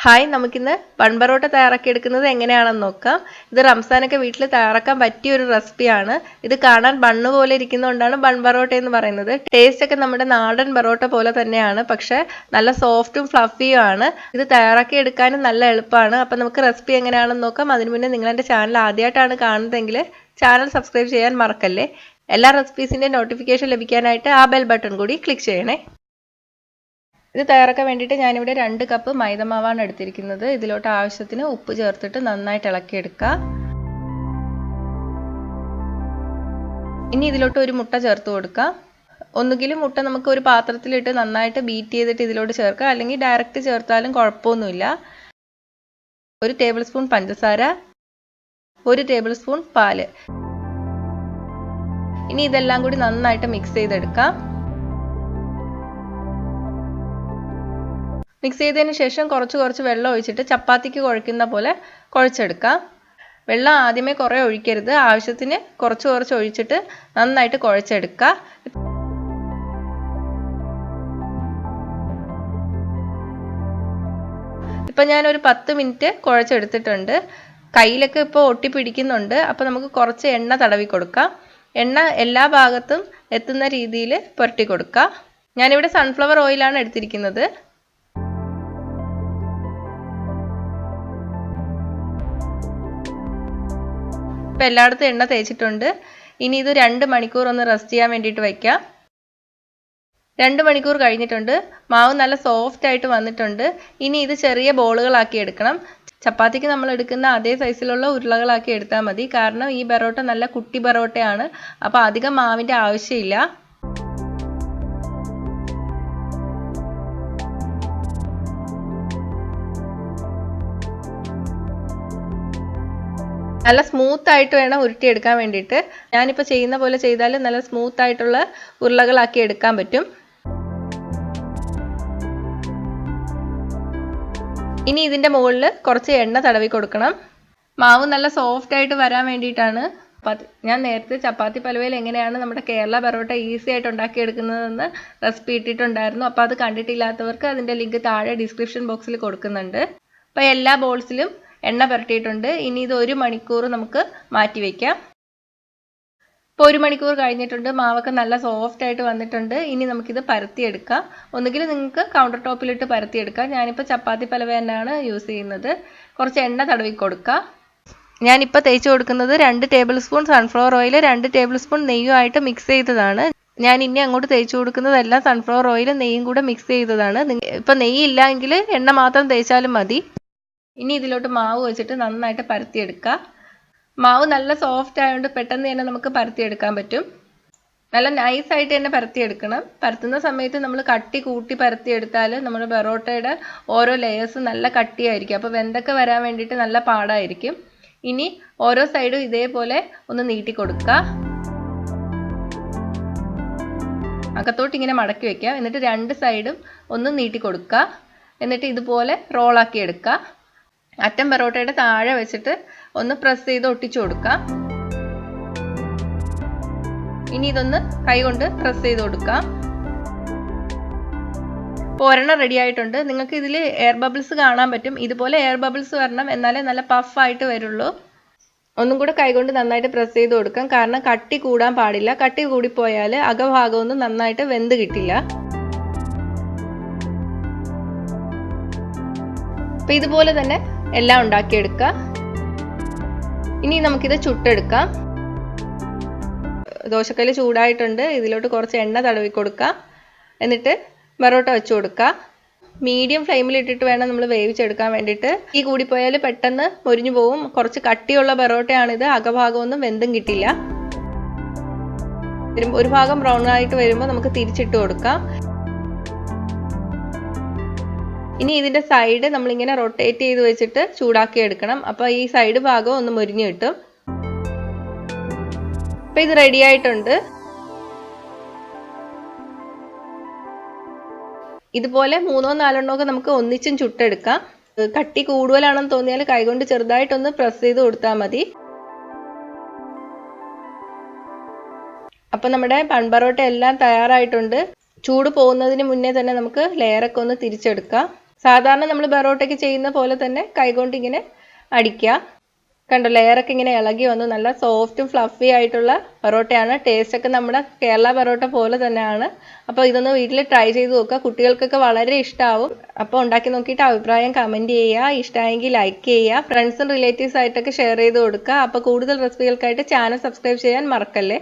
Hi, നമുക്കിന്ന് bun parotta തയ്യാറാക്കിയെടുക്കുന്നത് എങ്ങനെയാണെന്ന് നോക്കാം. ഇത് റംസാനൊക്കെ വീട്ടിൽ തയ്യാറാക്കാൻ പറ്റിയ ഒരു റെസിപ്പിയാണ്. ഇത് കാണാൻ ബണ്ണ് പോലെ ഇരിക്കുന്നതുകൊണ്ടാണ് ബൺ പറോട്ട എന്ന് പറയുന്നത്. ടേസ്റ്റ് ഒക്കെ നമ്മുടെ നാടൻ പറോട്ട പോലെ തന്നെയാണ്, പക്ഷെ നല്ല സോഫ്റ്റും ഫ്ലഫിയും ആണ്. ഇത് തയ്യാറാക്കിയെടുക്കാനും നല്ല എളുപ്പമാണ്. അപ്പം നമുക്ക് റെസിപ്പി എങ്ങനെയാണെന്ന് നോക്കാം. അതിന് മുന്നേ നിങ്ങൾ എൻ്റെ ചാനൽ ആദ്യമായിട്ടാണ് കാണുന്നതെങ്കിൽ ചാനൽ സബ്സ്ക്രൈബ് ചെയ്യാൻ മറക്കല്ലേ. എല്ലാ റെസിപ്പീസിൻ്റെ നോട്ടിഫിക്കേഷൻ ലഭിക്കാനായിട്ട് ആ ബെൽ ബട്ടൺ കൂടി ക്ലിക്ക് ചെയ്യണേ. ഇത് തയ്യാറാക്കാൻ വേണ്ടിയിട്ട് ഞാനിവിടെ 2 കപ്പ് മൈദമാവാണ് എടുത്തിരിക്കുന്നത്. ഇതിലോട്ട് ആവശ്യത്തിന് ഉപ്പ് ചേർത്തിട്ട് നന്നായിട്ട് ഇളക്കിയെടുക്കുക. ഇനി ഇതിലോട്ട് ഒരു മുട്ട ചേർത്ത് കൊടുക്കുക. ഒന്നുകിലും മുട്ട നമുക്ക് ഒരു പാത്രത്തിലിട്ട് നന്നായിട്ട് ബീറ്റ് ചെയ്തിട്ട് ഇതിലോട്ട് ചേർക്കുക, അല്ലെങ്കിൽ ഡയറക്റ്റ് ചേർത്താലും കുഴപ്പമൊന്നുമില്ല. 1 ടേബിൾ സ്പൂൺ പഞ്ചസാര, 1 ടേബിൾ സ്പൂൺ പാല്. ഇനി ഇതെല്ലാം കൂടി നന്നായിട്ട് മിക്സ് ചെയ്തെടുക്കാം. മിക്സ് ചെയ്തതിന് ശേഷം കുറച്ച് വെള്ളം ഒഴിച്ചിട്ട് ചപ്പാത്തിക്ക് കുഴക്കുന്ന പോലെ കുഴച്ചെടുക്കാം. വെള്ളം ആദ്യമേ കുറേ ഒഴിക്കരുത്, ആവശ്യത്തിന് കുറച്ച് ഒഴിച്ചിട്ട് നന്നായിട്ട് കുഴച്ചെടുക്കുക. ഇപ്പം ഞാനൊരു 10 മിനിറ്റ് കുഴച്ചെടുത്തിട്ടുണ്ട്. കയ്യിലൊക്കെ ഇപ്പോൾ ഒട്ടിപ്പിടിക്കുന്നുണ്ട്. അപ്പോൾ നമുക്ക് കുറച്ച് എണ്ണ തടവി കൊടുക്കാം. എണ്ണ എല്ലാ ഭാഗത്തും എത്തുന്ന രീതിയിൽ പുരട്ടി കൊടുക്കുക. ഞാനിവിടെ സൺഫ്ലവർ ഓയിലാണ് എടുത്തിരിക്കുന്നത്. ഇപ്പം എല്ലായിടത്തും എണ്ണ തേച്ചിട്ടുണ്ട്. ഇനി ഇത് 2 മണിക്കൂർ ഒന്ന് റെസ്റ്റ് ചെയ്യാൻ വേണ്ടിയിട്ട് വയ്ക്കാം. 2 മണിക്കൂർ കഴിഞ്ഞിട്ടുണ്ട്. മാവ് നല്ല സോഫ്റ്റ് ആയിട്ട് വന്നിട്ടുണ്ട്. ഇനി ഇത് ചെറിയ ബോളുകളാക്കി എടുക്കണം. ചപ്പാത്തിക്ക് നമ്മൾ എടുക്കുന്ന അതേ സൈസിലുള്ള ഉരുളകളാക്കി എടുത്താൽ മതി. കാരണം ഈ ബറോട്ട നല്ല കുട്ടി ബറോട്ടയാണ്, അപ്പോൾ അധികം മാവിൻ്റെ ആവശ്യമില്ല. നല്ല സ്മൂത്ത് ആയിട്ട് വേണം ഉരുട്ടിയെടുക്കാൻ വേണ്ടിയിട്ട്. ഞാനിപ്പോൾ ചെയ്യുന്ന പോലെ ചെയ്താൽ നല്ല സ്മൂത്ത് ആയിട്ടുള്ള ഉരുളകളാക്കി എടുക്കാൻ പറ്റും. ഇനി ഇതിൻ്റെ മുകളിൽ കുറച്ച് എണ്ണ തടവി കൊടുക്കണം. മാവ് നല്ല സോഫ്റ്റ് ആയിട്ട് വരാൻ വേണ്ടിയിട്ടാണ്. ഞാൻ നേരത്തെ ചപ്പാത്തി പലവയിൽ എങ്ങനെയാണ് നമ്മുടെ കേരള ബറോട്ട ഈസി ആയിട്ട് ഉണ്ടാക്കിയെടുക്കുന്നതെന്ന് റെസിപ്പി ഇട്ടിട്ടുണ്ടായിരുന്നു. അപ്പോൾ അത് കണ്ടിട്ടില്ലാത്തവർക്ക് അതിൻ്റെ ലിങ്ക് താഴെ ഡിസ്ക്രിപ്ഷൻ ബോക്സിൽ കൊടുക്കുന്നുണ്ട്. അപ്പോൾ എല്ലാ ബോൾസിലും എണ്ണ പുരട്ടിയിട്ടുണ്ട്. ഇനി ഇത് 1 മണിക്കൂർ നമുക്ക് മാറ്റി വയ്ക്കാം. ഇപ്പോൾ 1 മണിക്കൂർ കഴിഞ്ഞിട്ടുണ്ട്. മാവൊക്കെ നല്ല സോഫ്റ്റ് ആയിട്ട് വന്നിട്ടുണ്ട്. ഇനി നമുക്കിത് പരത്തിയെടുക്കാം. ഒന്നുകിൽ നിങ്ങൾക്ക് കൗണ്ടർ ടോപ്പിലിട്ട് പരത്തിയെടുക്കാം. ഞാനിപ്പോൾ ചപ്പാത്തി പലവ തന്നെയാണ് യൂസ് ചെയ്യുന്നത്. കുറച്ച് എണ്ണ തടവി കൊടുക്കുക. ഞാനിപ്പോൾ തേച്ച് കൊടുക്കുന്നത് 2 tablespoon sunflower oil, 2 tablespoon നെയ്യുമായിട്ട് മിക്സ് ചെയ്തതാണ്. ഞാൻ ഇനി അങ്ങോട്ട് തേച്ച് കൊടുക്കുന്നതെല്ലാം സൺഫ്ലവർ ഓയിലും നെയ്യും കൂടെ മിക്സ് ചെയ്തതാണ്. ഇപ്പോൾ നെയ്യില്ല എങ്കിൽ എണ്ണ മാത്രം തേച്ചാലും മതി. ഇനി ഇതിലോട്ട് മാവ് വെച്ചിട്ട് നന്നായിട്ട് പരത്തിയെടുക്കുക. മാവ് നല്ല സോഫ്റ്റ് ആയതുകൊണ്ട് പെട്ടെന്ന് തന്നെ നമുക്ക് പരത്തിയെടുക്കാൻ പറ്റും. നല്ല നൈസായിട്ട് തന്നെ പരത്തിയെടുക്കണം. പരത്തുന്ന സമയത്ത് നമ്മൾ കട്ടി കൂട്ടി പരത്തിയെടുത്താൽ നമ്മുടെ ബറോട്ടയുടെ ഓരോ ലെയേഴ്സും നല്ല കട്ടിയായിരിക്കും. അപ്പോൾ വെന്തൊക്കെ വരാൻ വേണ്ടിയിട്ട് നല്ല പാടായിരിക്കും. ഇനി ഓരോ സൈഡും ഇതേപോലെ ഒന്ന് നീട്ടി കൊടുക്കുക. അകത്തോട്ട് ഇങ്ങനെ മടക്കി വയ്ക്കുക. എന്നിട്ട് 2 സൈഡും ഒന്ന് നീട്ടി കൊടുക്കുക. എന്നിട്ട് ഇതുപോലെ റോളാക്കി എടുക്കുക. അറ്റം ബറോട്ടയുടെ താഴെ വെച്ചിട്ട് ഒന്ന് പ്രസ് ചെയ്ത് ഒട്ടിച്ചു കൊടുക്കുക. ഇനി ഇതൊന്ന് കൈകൊണ്ട് പ്രസ് ചെയ്ത് കൊടുക്കാം. ഇപ്പോൾ ഒരെണ്ണം റെഡി ആയിട്ടുണ്ട്. നിങ്ങൾക്ക് ഇതിൽ എയർ ബബിൾസ് കാണാൻ പറ്റും. ഇതുപോലെ എയർ ബബിൾസ് വരണം, എന്നാലേ നല്ല പഫായിട്ട് വരുള്ളൂ. ഒന്നും കൂടെ കൈകൊണ്ട് നന്നായിട്ട് പ്രസ് ചെയ്ത് കൊടുക്കാം. കാരണം കട്ടി കൂടാൻ പാടില്ല. കട്ടി കൂടിപ്പോയാൽ അകഭാഗമൊന്നും നന്നായിട്ട് വെന്ത് കിട്ടില്ല. അപ്പം ഇതുപോലെ തന്നെ എല്ലാം ഉണ്ടാക്കിയെടുക്കുക. ഇനി നമുക്കിത് ചുട്ടെടുക്കാം. ദോശക്കല്ല് ചൂടായിട്ടുണ്ട്. ഇതിലോട്ട് കുറച്ച് എണ്ണ തടവി കൊടുക്കാം. എന്നിട്ട് ബറോട്ട വെച്ച് കൊടുക്കുക. മീഡിയം ഫ്ലെയിമിൽ ഇട്ടിട്ട് വേണം നമ്മൾ വേവിച്ചെടുക്കാൻ വേണ്ടിയിട്ട്. ഈ കൂടിപ്പോയാൽ പെട്ടെന്ന് മൊരിഞ്ഞു പോവും. കുറച്ച് കട്ടിയുള്ള ബറോട്ടയാണിത്. അകഭാഗമൊന്നും വെന്തും കിട്ടില്ല. ഒരു ഭാഗം ബ്രൗൺ ആയിട്ട് വരുമ്പോൾ നമുക്ക് തിരിച്ചിട്ട് കൊടുക്കാം. ഇനി ഇതിൻ്റെ സൈഡ് നമ്മളിങ്ങനെ റൊട്ടേറ്റ് ചെയ്ത് വെച്ചിട്ട് ചൂടാക്കി എടുക്കണം. അപ്പോൾ ഈ സൈഡ് ഭാഗം ഒന്ന് മൊരിഞ്ഞ് കിട്ടും. അപ്പോൾ ഇത് റെഡി ആയിട്ടുണ്ട്. ഇതുപോലെ 3-4 ഒക്കെ നമുക്ക് ഒന്നിച്ചും ചുട്ടെടുക്കാം. കട്ടി കൂടുതലാണെന്ന് തോന്നിയാൽ കൈകൊണ്ട് ചെറുതായിട്ടൊന്ന് പ്രസ് ചെയ്ത് കൊടുത്താൽ മതി. അപ്പോൾ നമ്മുടെ ബൺ പറോട്ട എല്ലാം തയ്യാറായിട്ടുണ്ട്. ചൂട് പോകുന്നതിന് മുന്നേ തന്നെ നമുക്ക് ലെയറൊക്കെ ഒന്ന് തിരിച്ചെടുക്കാം. സാധാരണ നമ്മൾ ബറോട്ടയ്ക്ക് ചെയ്യുന്ന പോലെ തന്നെ കൈകൊണ്ട് ഇങ്ങനെ അടിക്കുക. കണ്ടോ, ലെയറൊക്കെ ഇങ്ങനെ ഇളകി വന്നു. നല്ല സോഫ്റ്റും ഫ്ലഫി ആയിട്ടുള്ള പൊറോട്ടയാണ്. ടേസ്റ്റ് ഒക്കെ നമ്മുടെ കേരള പൊറോട്ട പോലെ തന്നെയാണ്. അപ്പോൾ ഇതൊന്ന് വീട്ടിൽ ട്രൈ ചെയ്ത് നോക്കുക. കുട്ടികൾക്കൊക്കെ വളരെ ഇഷ്ടമാവും. അപ്പോൾ ഉണ്ടാക്കി നോക്കിയിട്ട് അഭിപ്രായം കമൻറ്റ് ചെയ്യുക. ഇഷ്ടമായെങ്കിൽ ലൈക്ക് ചെയ്യുക. ഫ്രണ്ട്സും റിലേറ്റീവ്സ് ആയിട്ടൊക്കെ ഷെയർ ചെയ്ത് കൊടുക്കുക. അപ്പോൾ കൂടുതൽ റെസിപ്പികൾക്കായിട്ട് ചാനൽ സബ്സ്ക്രൈബ് ചെയ്യാൻ മറക്കല്ലേ.